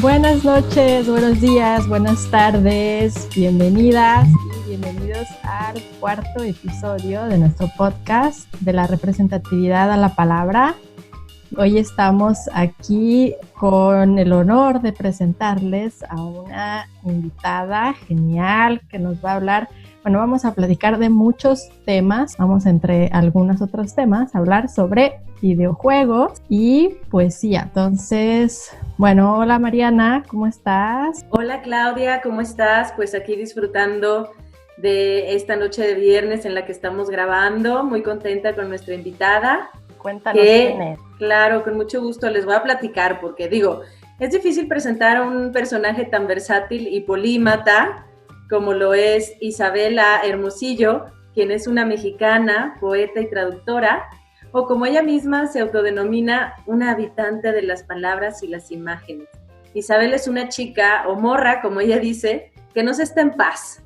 Buenas noches, buenos días, buenas tardes, bienvenidas y bienvenidos al cuarto episodio de nuestro podcast de la representatividad a la palabra. Hoy estamos aquí con el honor de presentarles a una invitada genial que nos va a hablar. Bueno, vamos a platicar de muchos temas, vamos entre algunos otros temas a hablar sobre videojuegos y poesía. Entonces, bueno, hola Mariana, ¿cómo estás? Hola Claudia, ¿cómo estás? Pues aquí disfrutando de esta noche de viernes en la que estamos grabando, muy contenta con nuestra invitada. Cuéntanos quién es. Claro, con mucho gusto les voy a platicar porque digo, es difícil presentar a un personaje tan versátil y polímata como lo es Isabela Hermosillo, quien es una mexicana, poeta y traductora, o como ella misma se autodenomina, una habitante de las palabras y las imágenes. Isabel es una chica, o morra, como ella dice, que no se está en paz.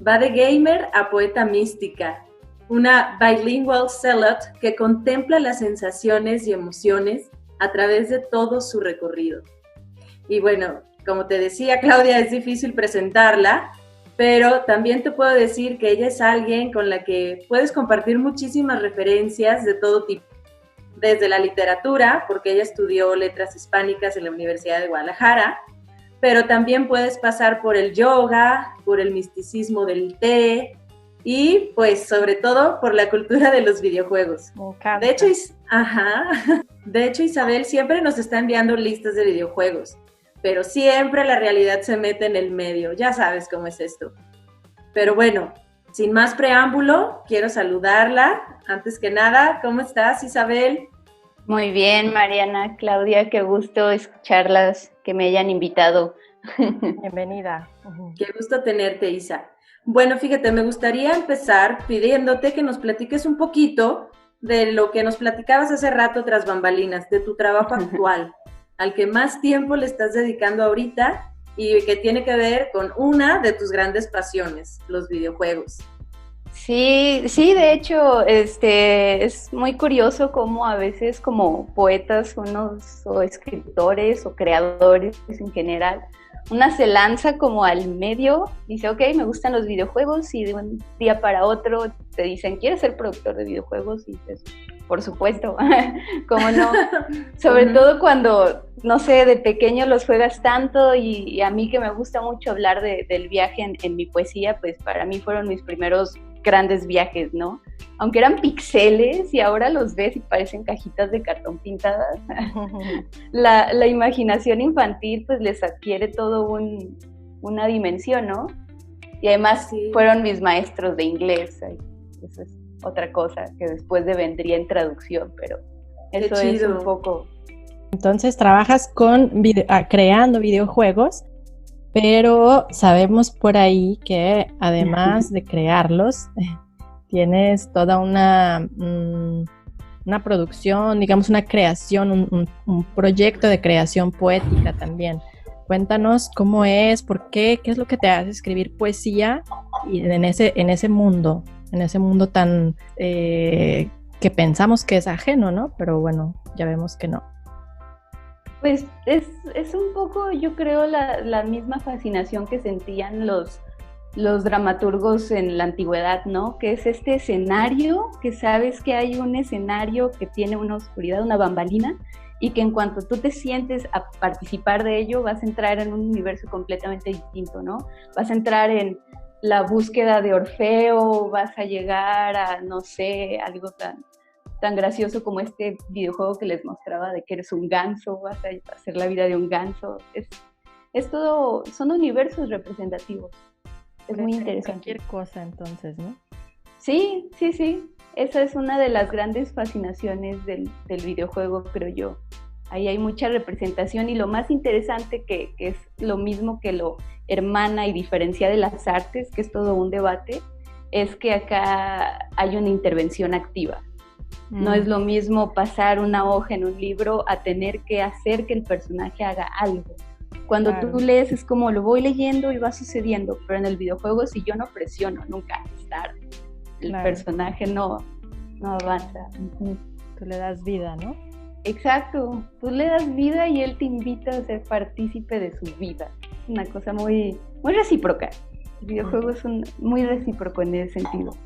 Va de gamer a poeta mística, una bilingual zealot que contempla las sensaciones y emociones a través de todo su recorrido. Y bueno, como te decía, Claudia, es difícil presentarla, pero también te puedo decir que ella es alguien con la que puedes compartir muchísimas referencias de todo tipo, desde la literatura, porque ella estudió letras hispánicas en la Universidad de Guadalajara, pero también puedes pasar por el yoga, por el misticismo del té y pues sobre todo por la cultura de los videojuegos. Me encanta. De hecho, Isabel siempre nos está enviando listas de videojuegos, pero siempre la realidad se mete en el medio, ya sabes cómo es esto. Pero bueno, sin más preámbulo, quiero saludarla. Antes que nada, ¿cómo estás, Isabel? Muy bien, Mariana, Claudia, qué gusto escucharlas, que me hayan invitado. Bienvenida. Qué gusto tenerte, Isa. Bueno, fíjate, me gustaría empezar pidiéndote que nos platiques un poquito de lo que nos platicabas hace rato tras bambalinas, de tu trabajo actual, al que más tiempo le estás dedicando ahorita y que tiene que ver con una de tus grandes pasiones, los videojuegos. Sí, de hecho, es muy curioso cómo a veces como poetas o escritores o creadores en general, una se lanza como al medio, dice, ok, me gustan los videojuegos y de un día para otro te dicen, ¿quieres ser productor de videojuegos? Y dices, por supuesto, ¿cómo no? Sobre todo cuando, no sé, de pequeño los juegas tanto y a mí que me gusta mucho hablar del viaje en mi poesía, pues para mí fueron mis primeros grandes viajes, ¿no? Aunque eran pixeles y ahora los ves y parecen cajitas de cartón pintadas, la imaginación infantil pues les adquiere todo una dimensión, ¿no? Y además fueron mis maestros de inglés, eso es otra cosa que después vendría en traducción, pero eso es un poco. Entonces trabajas creando videojuegos, pero sabemos por ahí que además de crearlos, tienes toda una producción, digamos una creación, un proyecto de creación poética también. Cuéntanos cómo es, por qué es lo que te hace escribir poesía y en ese mundo tan que pensamos que es ajeno, ¿no? Pero bueno, ya vemos que no. Pues es un poco, yo creo, la misma fascinación que sentían los dramaturgos en la antigüedad, ¿no? Que es este escenario, que sabes que hay un escenario que tiene una oscuridad, una bambalina, y que en cuanto tú te sientes a participar de ello, vas a entrar en un universo completamente distinto, ¿no? Vas a entrar en la búsqueda de Orfeo, vas a llegar a, no sé, algo tan gracioso como este videojuego que les mostraba de que eres un ganso, vas a hacer la vida de un ganso. Es todo, son universos representativos. Es muy interesante. Cualquier cosa entonces, ¿no? Sí. Esa es una de las grandes fascinaciones del videojuego, creo yo. Ahí hay mucha representación y lo más interesante que es lo mismo que lo hermana y diferencia de las artes, que es todo un debate, es que acá hay una intervención activa. No es lo mismo pasar una hoja en un libro a tener que hacer que el personaje haga algo. Cuando tú lees es como lo voy leyendo y va sucediendo, pero en el videojuego si yo no presiono nunca start, el personaje no avanza. Tú le das vida, ¿no? Exacto, tú le das vida y él te invita a ser partícipe de su vida. Es una cosa muy, muy recíproca. El videojuego es muy recíproco en ese sentido.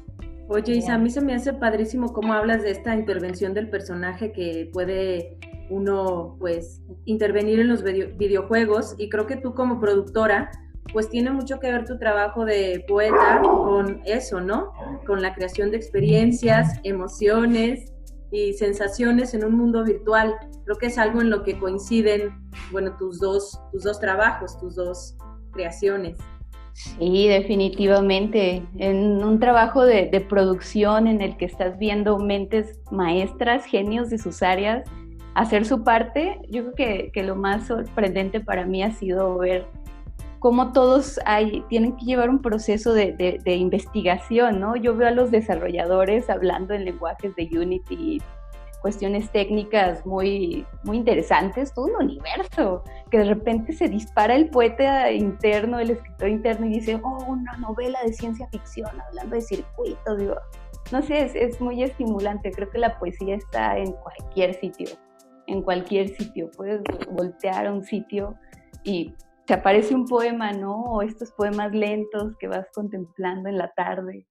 Oye, Isa, a mí se me hace padrísimo cómo hablas de esta intervención del personaje que puede uno, pues, intervenir en los videojuegos, y creo que tú como productora, pues tiene mucho que ver tu trabajo de poeta con eso, ¿no? Con la creación de experiencias, emociones y sensaciones en un mundo virtual. Creo que es algo en lo que coinciden, bueno, tus dos trabajos, tus dos creaciones. Sí, definitivamente. En un trabajo de producción en el que estás viendo mentes maestras, genios de sus áreas, hacer su parte, yo creo que lo más sorprendente para mí ha sido ver cómo todos tienen que llevar un proceso de investigación, ¿no? Yo veo a los desarrolladores hablando en lenguajes de Unity, cuestiones técnicas muy, muy interesantes, todo un universo, que de repente se dispara el poeta interno, el escritor interno, y dice, una novela de ciencia ficción, hablando de circuitos, digo, no sé, es muy estimulante. Creo que la poesía está en cualquier sitio, puedes voltear a un sitio y te aparece un poema, ¿no? O estos poemas lentos que vas contemplando en la tarde.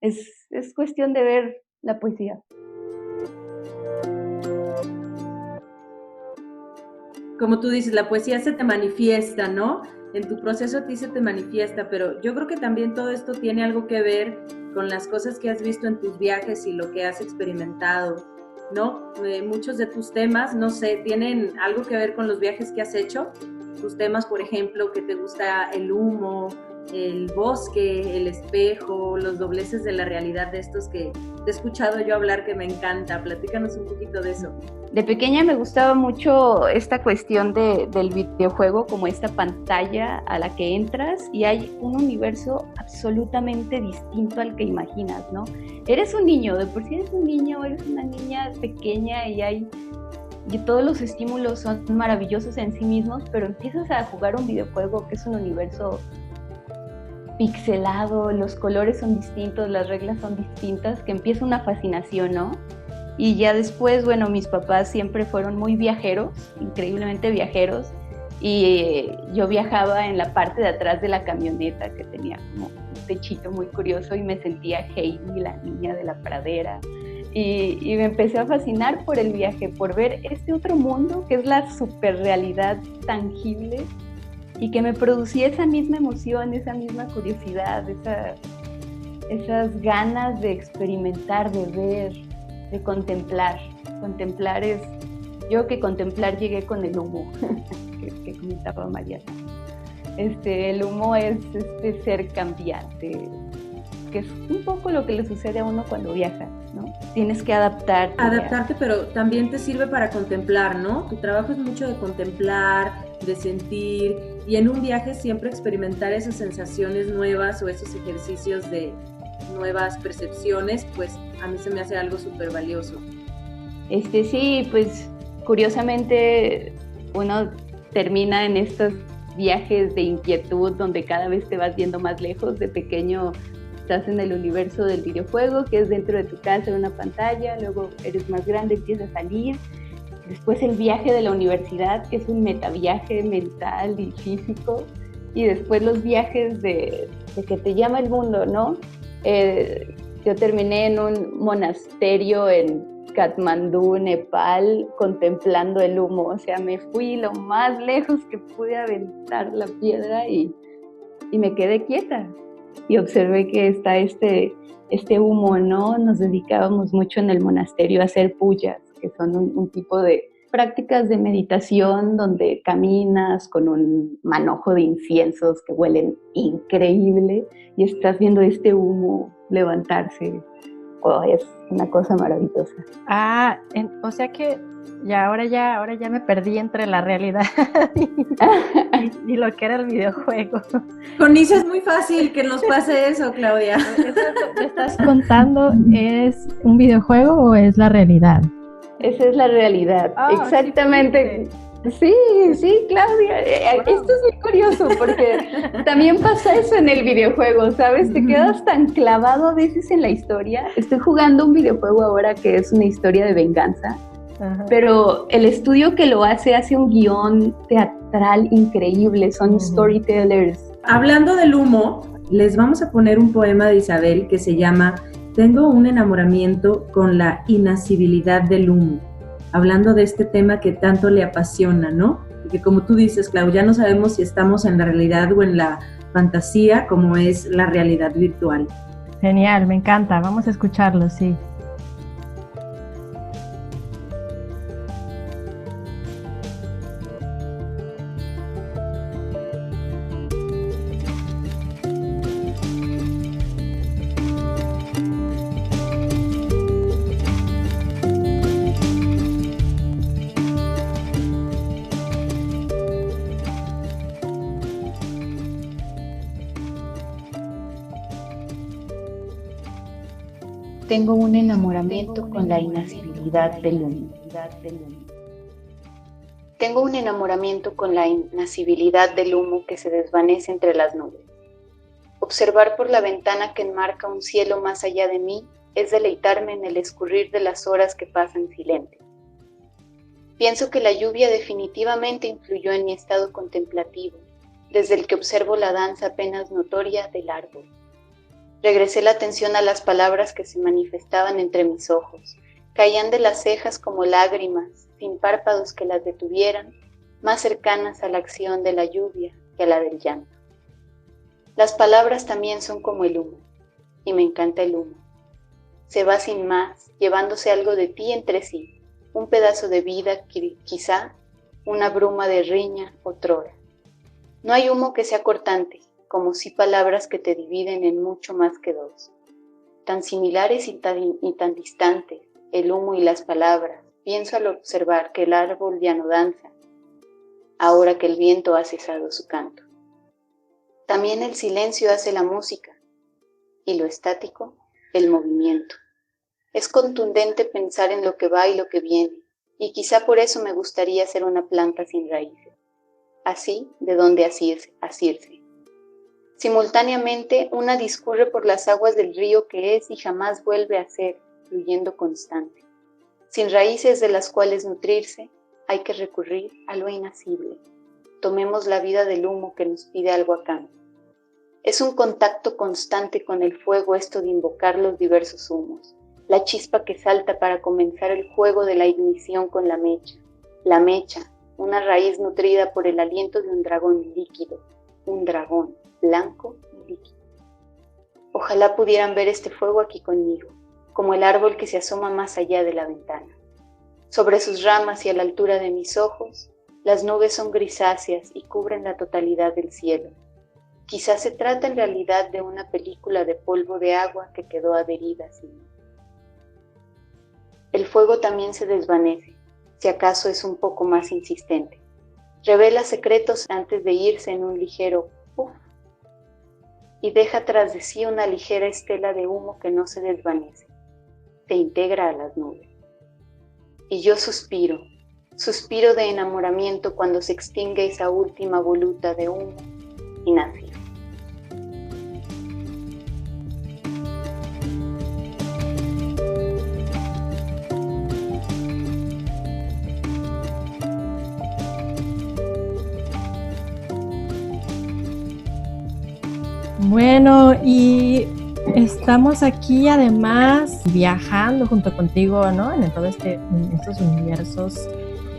Es cuestión de ver la poesía. Como tú dices, la poesía se te manifiesta, ¿no? En tu proceso a ti se te manifiesta, pero yo creo que también todo esto tiene algo que ver con las cosas que has visto en tus viajes y lo que has experimentado, ¿no? Muchos de tus temas, no sé, tienen algo que ver con los viajes que has hecho. Tus temas, por ejemplo, que te gusta el humo, el bosque, el espejo, los dobleces de la realidad, de estos que te he escuchado yo hablar, que me encanta. Platícanos un poquito de eso. De pequeña me gustaba mucho esta cuestión del videojuego, como esta pantalla a la que entras y hay un universo absolutamente distinto al que imaginas, ¿no? Eres un niño, de por sí eres un niño, eres una niña pequeña y todos los estímulos son maravillosos en sí mismos, pero empiezas a jugar un videojuego que es un universo pixelado, los colores son distintos, las reglas son distintas, que empieza una fascinación, ¿no? Y ya después, bueno, mis papás siempre fueron muy viajeros, increíblemente viajeros, y yo viajaba en la parte de atrás de la camioneta, que tenía como un techito muy curioso, y me sentía Heidi, la niña de la pradera, y me empecé a fascinar por el viaje, por ver este otro mundo, que es la superrealidad tangible, y que me producía esa misma emoción, esa misma curiosidad, esas ganas de experimentar, de ver, de contemplar. Contemplar es, yo que contemplar llegué con el humo, que comentaba Mariana. El humo es este ser cambiante, que es un poco lo que le sucede a uno cuando viaja, ¿no? Tienes que adaptarte. Adaptarte, pero también te sirve para contemplar, ¿no? Tu trabajo es mucho de contemplar, de sentir, y en un viaje siempre experimentar esas sensaciones nuevas o esos ejercicios de nuevas percepciones, pues a mí se me hace algo súper valioso. Sí, pues curiosamente uno termina en estos viajes de inquietud donde cada vez te vas viendo más lejos. De pequeño estás en el universo del videojuego, que es dentro de tu casa en una pantalla, luego eres más grande, empiezas a salir, después el viaje de la universidad, que es un metaviaje mental y físico, y después los viajes de que te llama el mundo, ¿no? Yo terminé en un monasterio en Katmandú, Nepal, contemplando el humo. O sea, me fui lo más lejos que pude aventar la piedra y me quedé quieta. Y observé que está este humo, ¿no? Nos dedicábamos mucho en el monasterio a hacer pujas, que son un tipo de prácticas de meditación donde caminas con un manojo de inciensos que huelen increíble y estás viendo este humo levantarse. Es una cosa maravillosa. O sea que ahora ya me perdí entre la realidad y lo que era el videojuego. Con Isa es muy fácil que nos pase eso, Claudia. ¿Eso que estás contando es un videojuego o es la realidad? Esa es la realidad, exactamente. Sí, Claudia. Esto es muy curioso porque también pasa eso en el videojuego, ¿sabes? Te quedas tan clavado a veces en la historia. Estoy jugando un videojuego ahora que es una historia de venganza Ajá. Pero el estudio que lo hace un guión teatral increíble, son storytellers. Hablando del humo, les vamos a poner un poema de Isabel que se llama Tengo un enamoramiento con la inasibilidad del humo, hablando de este tema que tanto le apasiona, ¿no? Porque como tú dices, Clau, ya no sabemos si estamos en la realidad o en la fantasía, como es la realidad virtual. Genial, me encanta. Vamos a escucharlo, sí. Tengo un enamoramiento con la inasibilidad del humo. Tengo un enamoramiento con la inasibilidad del humo que se desvanece entre las nubes. Observar por la ventana que enmarca un cielo más allá de mí es deleitarme en el escurrir de las horas que pasan silentes. Pienso que la lluvia definitivamente influyó en mi estado contemplativo, desde el que observo la danza apenas notoria del árbol. Regresé la atención a las palabras que se manifestaban entre mis ojos. Caían de las cejas como lágrimas, sin párpados que las detuvieran, más cercanas a la acción de la lluvia que a la del llanto. Las palabras también son como el humo, y me encanta el humo. Se va sin más, llevándose algo de ti entre sí, un pedazo de vida, quizá una bruma de riña otrora. No hay humo que sea cortante, como si palabras que te dividen en mucho más que dos. Tan similares y tan distantes, el humo y las palabras, pienso al observar que el árbol ya no danza, ahora que el viento ha cesado su canto. También el silencio hace la música, y lo estático, el movimiento. Es contundente pensar en lo que va y lo que viene, y quizá por eso me gustaría ser una planta sin raíces, así de donde asirse. Simultáneamente, una discurre por las aguas del río que es y jamás vuelve a ser, fluyendo constante. Sin raíces de las cuales nutrirse, hay que recurrir a lo inasible. Tomemos la vida del humo que nos pide algo a cambio. Es un contacto constante con el fuego esto de invocar los diversos humos, la chispa que salta para comenzar el juego de la ignición con la mecha, una raíz nutrida por el aliento de un dragón líquido, un dragón blanco y líquido. Ojalá pudieran ver este fuego aquí conmigo, como el árbol que se asoma más allá de la ventana. Sobre sus ramas y a la altura de mis ojos, las nubes son grisáceas y cubren la totalidad del cielo. Quizás se trata en realidad de una película de polvo de agua que quedó adherida sin mí. El fuego también se desvanece, si acaso es un poco más insistente. Revela secretos antes de irse en un ligero puff, y deja tras de sí una ligera estela de humo que no se desvanece, se integra a las nubes. Y yo suspiro de enamoramiento cuando se extingue esa última voluta de humo y nace. Bueno, y estamos aquí además viajando junto contigo, ¿no? En todo en estos universos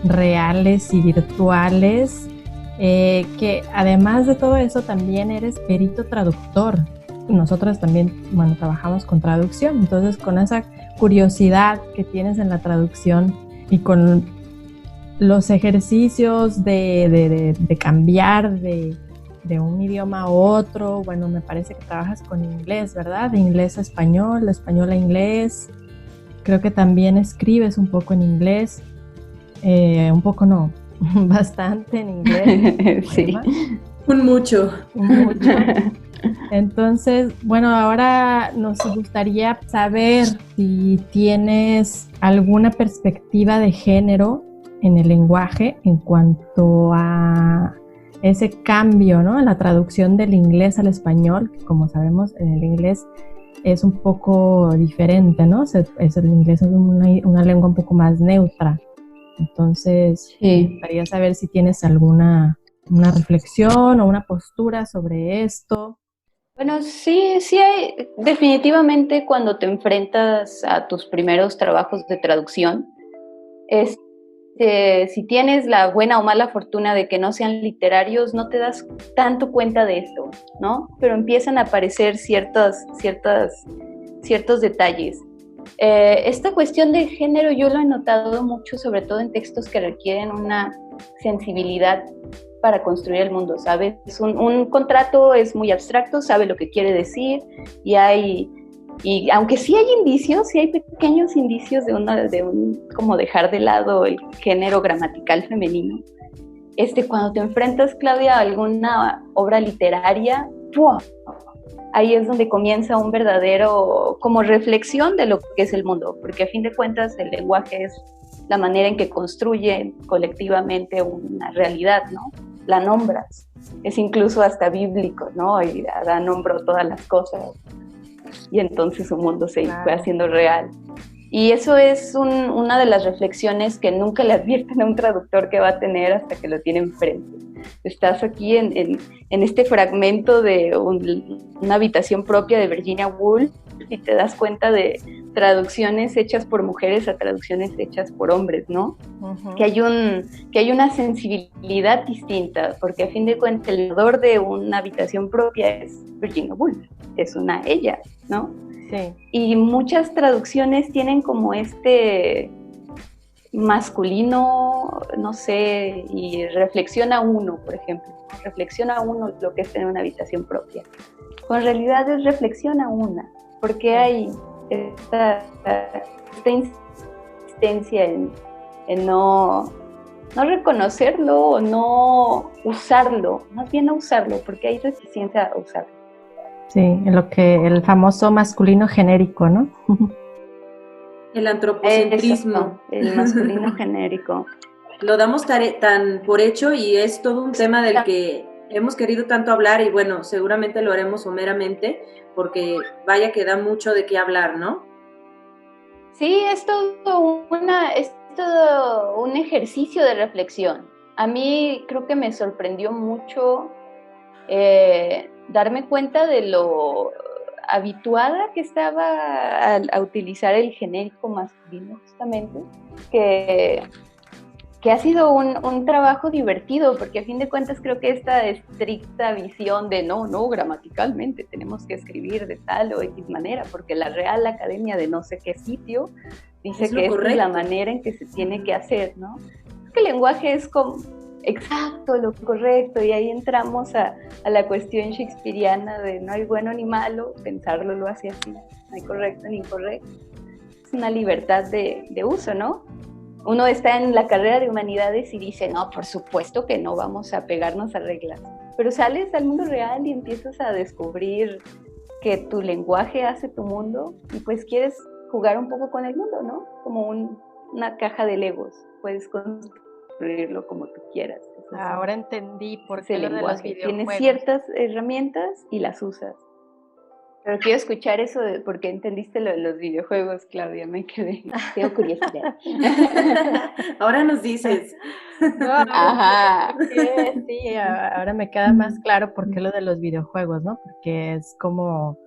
reales y virtuales, que además de todo eso también eres perito traductor. Nosotros también, bueno, trabajamos con traducción, entonces con esa curiosidad que tienes en la traducción y con los ejercicios de cambiar de un idioma a otro, bueno, me parece que trabajas con inglés, ¿verdad? De inglés a español, de español a inglés. Creo que también escribes un poco en inglés, un poco no, bastante en inglés. Sí. Un mucho. Entonces, bueno, ahora nos gustaría saber si tienes alguna perspectiva de género en el lenguaje en cuanto a ese cambio, ¿no? En la traducción del inglés al español, que como sabemos en el inglés es un poco diferente, ¿no? El inglés es una lengua un poco más neutra. Entonces, me gustaría saber si tienes alguna una reflexión o una postura sobre esto. Bueno, sí, sí hay, definitivamente cuando te enfrentas a tus primeros trabajos de traducción, si tienes la buena o mala fortuna de que no sean literarios, no te das tanto cuenta de esto, ¿no? Pero empiezan a aparecer ciertos detalles. Esta cuestión de género yo lo he notado mucho, sobre todo en textos que requieren una sensibilidad para construir el mundo, ¿sabes? Un contrato es muy abstracto, sabe lo que quiere decir y aunque sí hay indicios, sí hay pequeños indicios de como dejar de lado el género gramatical femenino. Cuando te enfrentas, Claudia, a alguna obra literaria, ¡pua! Ahí es donde comienza un verdadero como reflexión de lo que es el mundo, porque a fin de cuentas el lenguaje es la manera en que construye colectivamente una realidad, ¿no? La nombras, es incluso hasta bíblico, ¿no? Y Adán nombró todas las cosas y entonces su mundo se fue haciendo real. Y eso es una de las reflexiones que nunca le advierten a un traductor que va a tener hasta que lo tiene enfrente. Estás aquí en este fragmento de una habitación propia de Virginia Woolf y te das cuenta de traducciones hechas por mujeres a traducciones hechas por hombres, ¿no? Uh-huh. Que hay una sensibilidad distinta, porque a fin de cuentas el autor de una habitación propia es Virginia Woolf, es ella, ¿no? Sí. Y muchas traducciones tienen como masculino, no sé, y reflexiona uno, por ejemplo. Reflexiona uno lo que es tener una habitación propia. Con realidad es reflexiona una, porque hay esta insistencia en no reconocerlo o no usarlo, más bien no usarlo, porque hay resistencia a usarlo. Sí, en lo que el famoso masculino genérico, ¿no? El antropocentrismo. Eso, el masculino genérico. Lo damos tan por hecho y es todo un tema del que hemos querido tanto hablar y bueno, seguramente lo haremos someramente porque vaya que da mucho de qué hablar, ¿no? Sí, es todo un ejercicio de reflexión. A mí creo que me sorprendió mucho darme cuenta de lo habituada que estaba a utilizar el genérico masculino, justamente, que ha sido un trabajo divertido, porque a fin de cuentas creo que esta estricta visión de no, gramaticalmente tenemos que escribir de tal o X manera, porque la Real Academia de no sé qué sitio dice que esta es la manera en que se tiene que hacer, ¿no? Porque el lenguaje es como exacto, lo correcto, y ahí entramos a la cuestión shakespeariana de no hay bueno ni malo, pensarlo lo hace así, no hay correcto ni incorrecto. Es una libertad de uso, ¿no? Uno está en la carrera de humanidades y dice, no, por supuesto que no vamos a pegarnos a reglas, pero sales al mundo real y empiezas a descubrir que tu lenguaje hace tu mundo y pues quieres jugar un poco con el mundo, ¿no? Como una caja de Legos, puedes construirlo como tú quieras. Ahora entendí por qué lo de los videojuegos. Tienes ciertas herramientas y las usas. Pero quiero escuchar eso de por qué entendiste lo de los videojuegos, Claudia, me quedé, tengo curiosidad. Ahora nos dices. No, ajá. Sí, ahora me queda más claro por qué lo de los videojuegos, ¿no? Porque es como,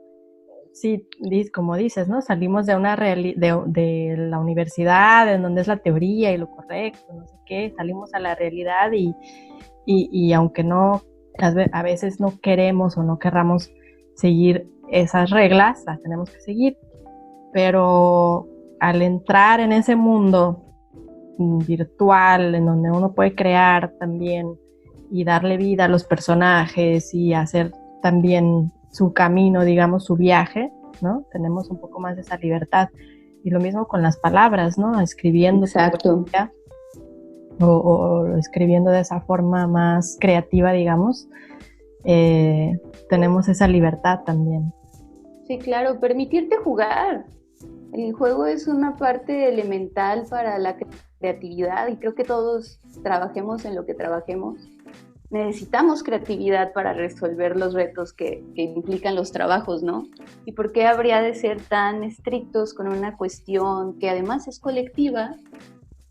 sí, como dices, ¿no? Salimos de de la universidad, en donde es la teoría y lo correcto, no sé qué, salimos a la realidad y aunque no, a veces no queremos o no querramos seguir esas reglas, las tenemos que seguir, pero al entrar en ese mundo virtual en donde uno puede crear también y darle vida a los personajes y hacer también su camino, digamos, su viaje, ¿no? Tenemos un poco más de esa libertad. Y lo mismo con las palabras, ¿no? Escribiendo. Exacto. O escribiendo de esa forma más creativa, digamos, tenemos esa libertad también. Sí, claro, permitirte jugar. El juego es una parte elemental para la creatividad y creo que todos trabajemos en lo que trabajemos. Necesitamos creatividad para resolver los retos que implican los trabajos, ¿no? ¿Y por qué habría de ser tan estrictos con una cuestión que además es colectiva,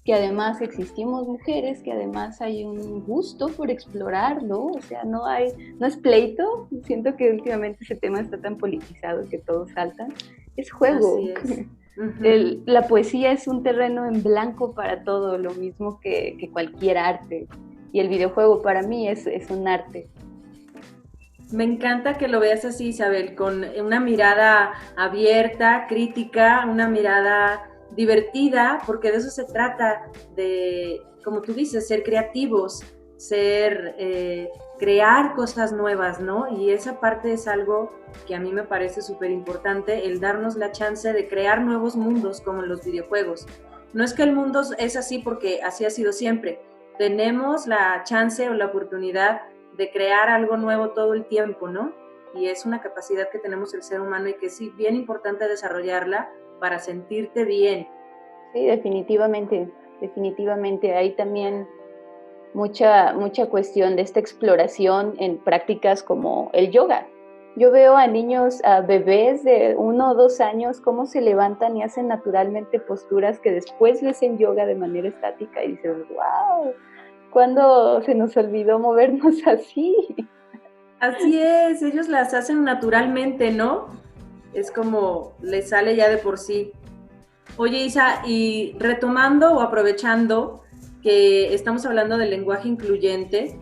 que además existimos mujeres, que además hay un gusto por explorarlo, o sea, no es pleito, siento que últimamente ese tema está tan politizado que todos saltan, es juego. Así es. Uh-huh. La poesía es un terreno en blanco para todo, lo mismo que cualquier arte, y el videojuego para mí es un arte. Me encanta que lo veas así, Isabel, con una mirada abierta, crítica, una mirada divertida, porque de eso se trata, de, como tú dices, ser creativos, crear cosas nuevas, ¿no? Y esa parte es algo que a mí me parece súper importante, el darnos la chance de crear nuevos mundos como en los videojuegos. No es que el mundo es así porque así ha sido siempre, tenemos la chance o la oportunidad de crear algo nuevo todo el tiempo, ¿no? Y es una capacidad que tenemos el ser humano y que sí, bien importante desarrollarla para sentirte bien. Sí, definitivamente, definitivamente. Hay también mucha cuestión de esta exploración en prácticas como el yoga. Yo veo a niños, a bebés de 1 o 2 años, cómo se levantan y hacen naturalmente posturas que después le hacen yoga de manera estática y dices, wow, ¿cuándo se nos olvidó movernos así? Así es, ellos las hacen naturalmente, ¿no? Es como les sale ya de por sí. Oye, Isa, y retomando o aprovechando que estamos hablando del lenguaje incluyente,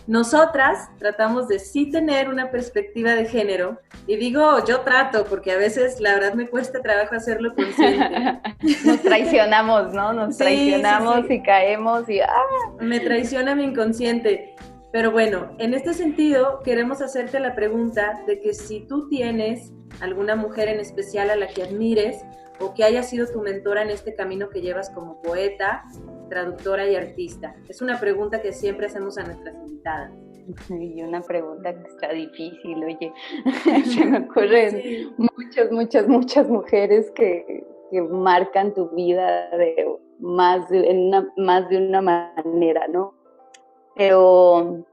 nosotras tratamos de sí tener una perspectiva de género, y digo yo trato, porque a veces la verdad me cuesta trabajo hacerlo consciente. Nos traicionamos, ¿no? Nos traicionamos y caemos y me traiciona mi inconsciente. Pero bueno, en este sentido queremos hacerte la pregunta de que si tú tienes alguna mujer en especial a la que admires o que haya sido tu mentora en este camino que llevas como poeta, traductora y artista. Es una pregunta que siempre hacemos a nuestras invitadas. Y una pregunta que está difícil, oye, se me ocurren muchas mujeres que marcan tu vida de más de una manera, ¿no? Pero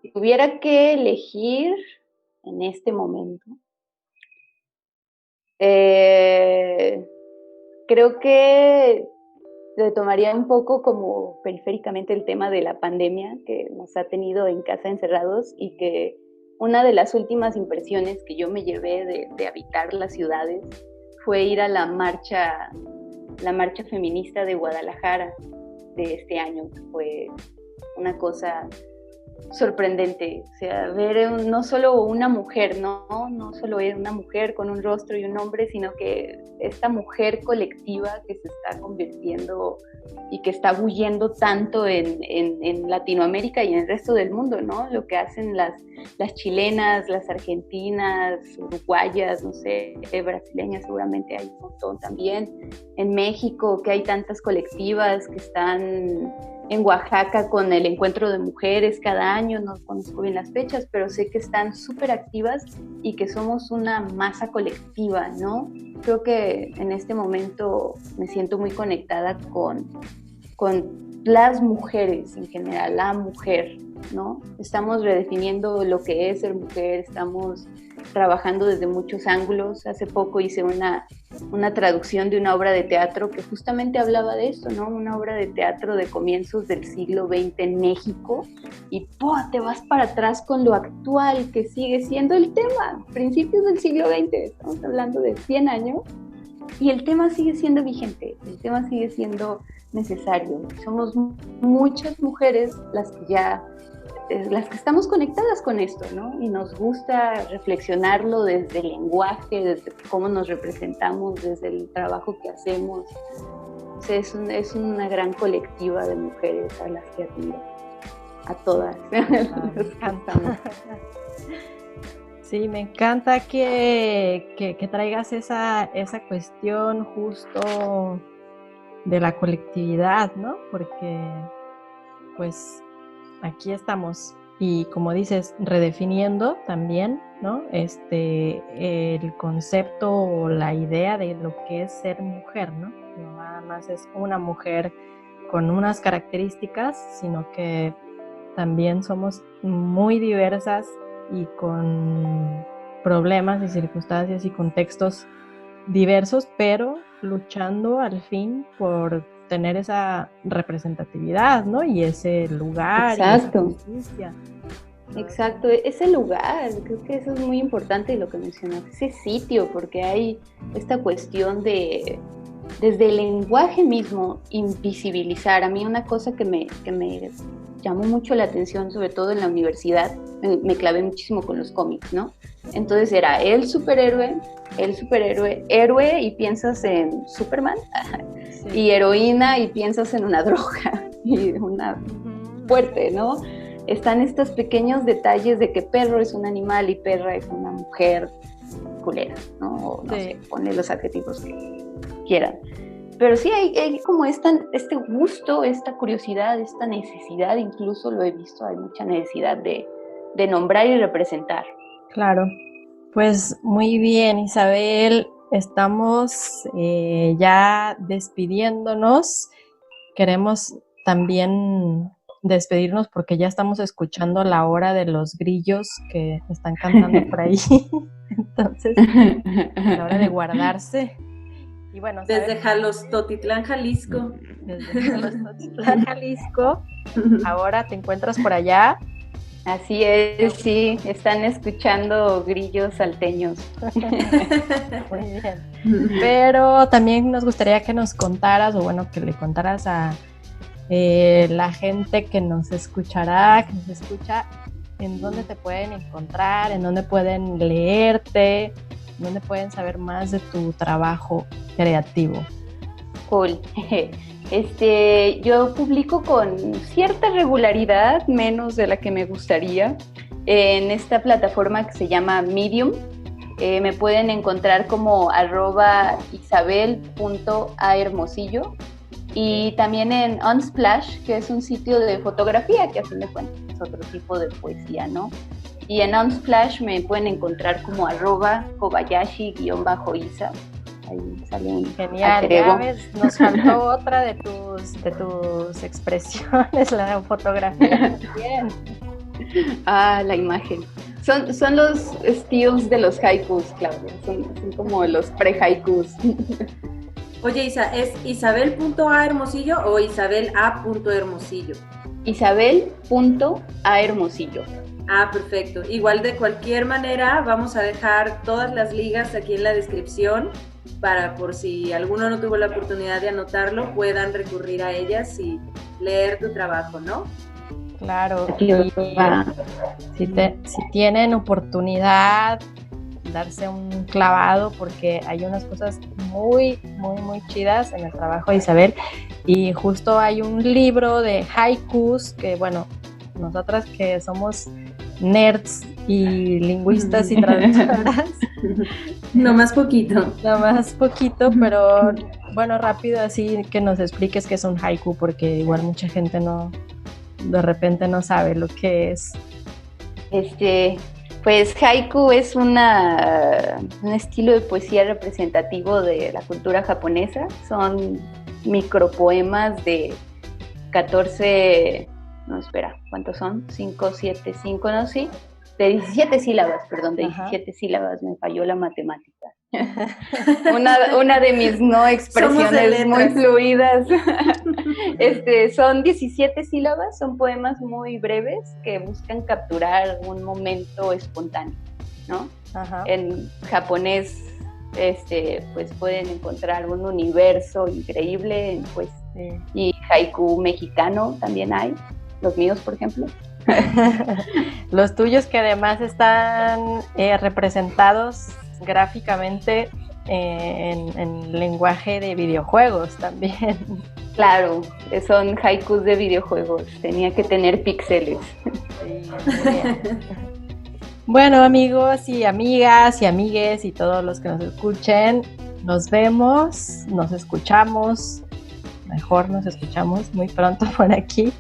si tuviera que elegir en este momento, creo que retomaría un poco como periféricamente el tema de la pandemia que nos ha tenido en casa encerrados y que una de las últimas impresiones que yo me llevé de habitar las ciudades fue ir a la marcha feminista de Guadalajara de este año, que fue una cosa sorprendente, o sea, ver no solo una mujer, no solo era una mujer con un rostro y un nombre, sino que esta mujer colectiva que se está convirtiendo y que está bulliendo tanto en Latinoamérica y en el resto del mundo, ¿no? Lo que hacen las chilenas, las argentinas, uruguayas, no sé, brasileñas seguramente hay un montón también, en México que hay tantas colectivas que están en Oaxaca con el encuentro de mujeres cada año, no conozco bien las fechas, pero sé que están súper activas y que somos una masa colectiva, ¿no? Creo que en este momento me siento muy conectada con las mujeres en general, la mujer, ¿no? Estamos redefiniendo lo que es ser mujer, estamos trabajando desde muchos ángulos. Hace poco hice una traducción de una obra de teatro que justamente hablaba de esto, ¿no? Una obra de teatro de comienzos del siglo XX en México y te vas para atrás con lo actual que sigue siendo el tema, principios del siglo XX, estamos hablando de 100 años y el tema sigue siendo vigente, el tema sigue siendo necesario. Somos muchas mujeres las que estamos conectadas con esto, ¿no? Y nos gusta reflexionarlo desde el lenguaje, desde cómo nos representamos, desde el trabajo que hacemos. O sea, es una gran colectiva de mujeres a las que admiro. A todas. Me encanta. Sí, me encanta que traigas esa cuestión justo de la colectividad, ¿no? Porque, pues, aquí estamos y como dices, redefiniendo también, ¿no? El concepto o la idea de lo que es ser mujer, ¿no? No nada más es una mujer con unas características, sino que también somos muy diversas y con problemas y circunstancias y contextos diversos, pero luchando al fin por tener esa representatividad, ¿no? Y ese lugar. Exacto. Y esa justicia. Exacto, ese lugar, creo que eso es muy importante lo que mencionaste, ese sitio, porque hay esta cuestión de, desde el lenguaje mismo, invisibilizar. A mí una cosa que me llamó mucho la atención, sobre todo en la universidad, me clavé muchísimo con los cómics, ¿no? Entonces era el superhéroe, héroe y piensas en Superman, sí. Y heroína y piensas en una droga, y una fuerte, ¿no? Están estos pequeños detalles de que perro es un animal y perra es una mujer culera, ¿no? O no sé, ponle los adjetivos que quieran. Pero sí hay como este gusto, esta curiosidad, esta necesidad, incluso lo he visto, hay mucha necesidad de nombrar y representar. Claro, pues muy bien, Isabel, estamos ya despidiéndonos. Queremos también despedirnos porque ya estamos escuchando la hora de los grillos que están cantando por ahí. Entonces, la hora de guardarse. Y bueno, desde Jalostotitlán, Jalisco. Desde Jalostotitlán, Jalisco. Ahora te encuentras por allá. Así es, sí, están escuchando grillos salteños. Muy bien. Pero también nos gustaría que nos contaras, o bueno, que le contaras a la gente que nos escuchará, que nos escucha, en dónde te pueden encontrar, en dónde pueden leerte, en dónde pueden saber más de tu trabajo creativo. Cool. Yo publico con cierta regularidad, menos de la que me gustaría, en esta plataforma que se llama Medium. Me pueden encontrar como @isabel.ahermosillo y también en Unsplash, que es un sitio de fotografía que a fin de cuentas es otro tipo de poesía, ¿no? Y en Unsplash me pueden encontrar como @kobayashi_isa. Ahí sale un genial, ya ves, nos faltó otra de tus expresiones, la fotografía. Bien. La imagen. Son los estilos de los haikus, Claudia, son como los pre-haikus. Oye, Isa, ¿es isabel.ahermosillo o isabela.hermosillo? Isabel.ahermosillo. Perfecto. Igual de cualquier manera vamos a dejar todas las ligas aquí en la descripción para por si alguno no tuvo la oportunidad de anotarlo, puedan recurrir a ellas y leer tu trabajo, ¿no? Claro. Y si tienen oportunidad, darse un clavado porque hay unas cosas muy, muy, muy chidas en el trabajo de Isabel y justo hay un libro de haikus que, bueno, nosotras que somos nerds y lingüistas y traductoras nomás poquito, pero bueno, rápido así que nos expliques qué es un haiku porque igual mucha gente de repente no sabe lo que es. Pues haiku es un estilo de poesía representativo de la cultura japonesa. Son micropoemas de 14, no espera, ¿cuántos son? 5, 7, 5, no, sí. De 17 sílabas, perdón, de 17 sílabas, me falló la matemática. Una de mis no expresiones muy fluidas. Son 17 sílabas, son poemas muy breves que buscan capturar un momento espontáneo, ¿no? Ajá. En japonés, pues pueden encontrar un universo increíble, pues, sí. Y haiku mexicano también hay, los míos, por ejemplo. Los tuyos que además están representados gráficamente en lenguaje de videojuegos también. Claro, son haikus de videojuegos, tenía que tener píxeles. Sí, muy bien. Bueno, amigos y amigas y amigues y todos los que nos escuchen, nos vemos, nos escuchamos muy pronto por aquí.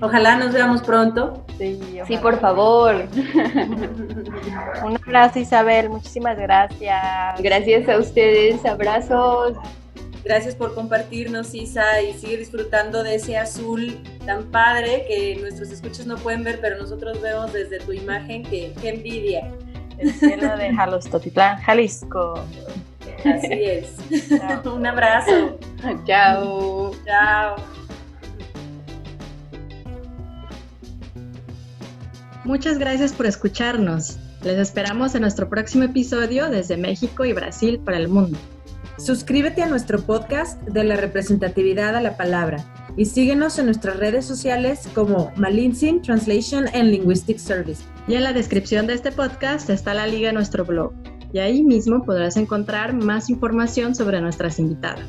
Ojalá nos veamos pronto. Sí, por favor. Un abrazo, Isabel. Muchísimas gracias. Gracias a ustedes. Abrazos. Gracias por compartirnos, Isa, y sigue disfrutando de ese azul tan padre que nuestros escuchas no pueden ver, pero nosotros vemos desde tu imagen. ¡Qué envidia! El cielo de Jalostotitlán, Jalisco. Así es. Un abrazo. Chao. Chao. Muchas gracias por escucharnos. Les esperamos en nuestro próximo episodio desde México y Brasil para el mundo. Suscríbete a nuestro podcast de la representatividad a la palabra y síguenos en nuestras redes sociales como Malintzin Translation and Linguistic Service. Y en la descripción de este podcast está la liga a nuestro blog. Y ahí mismo podrás encontrar más información sobre nuestras invitadas.